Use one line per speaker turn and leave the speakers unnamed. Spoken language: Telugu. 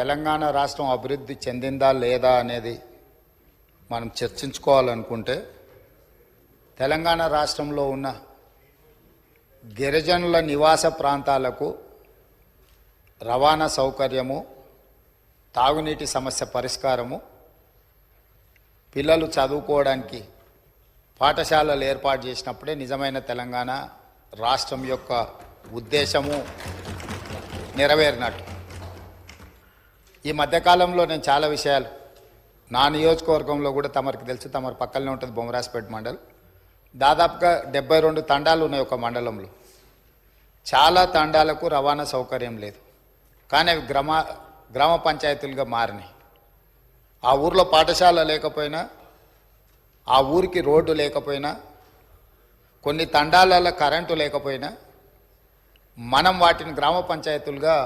తెలంగాణ రాష్ట్రం అభివృద్ధి చెందిందా లేదా అనేది మనం చర్చించుకోవాలనుకుంటే తెలంగాణ రాష్ట్రంలో ఉన్న గిరిజనుల నివాస ప్రాంతాలకు రవాణా సౌకర్యము, తాగునీటి సమస్య పరిష్కారము, పిల్లలు చదువుకోవడానికి పాఠశాలలు ఏర్పాటు చేసినప్పుడే నిజమైన తెలంగాణ రాష్ట్రం యొక్క ఉద్దేశము నెరవేరినట్టు. ఈ మధ్యకాలంలో నేను చాలా విషయాలు నా నియోజకవర్గంలో కూడా తమరికి తెలుసు, తమరి పక్కనే ఉంటుంది బొమ్మరాజపేట మండల్. దాదాపుగా 72 తండాలు ఉన్నాయి ఒక మండలంలో. చాలా తండాలకు రవాణా సౌకర్యం లేదు, కానీ అవి గ్రామ పంచాయతీలుగా మారినాయి. ఆ ఊర్లో పాఠశాల లేకపోయినా, ఆ ఊరికి రోడ్డు లేకపోయినా, కొన్ని తండాలలో కరెంటు లేకపోయినా మనం వాటిని గ్రామ పంచాయతీలుగా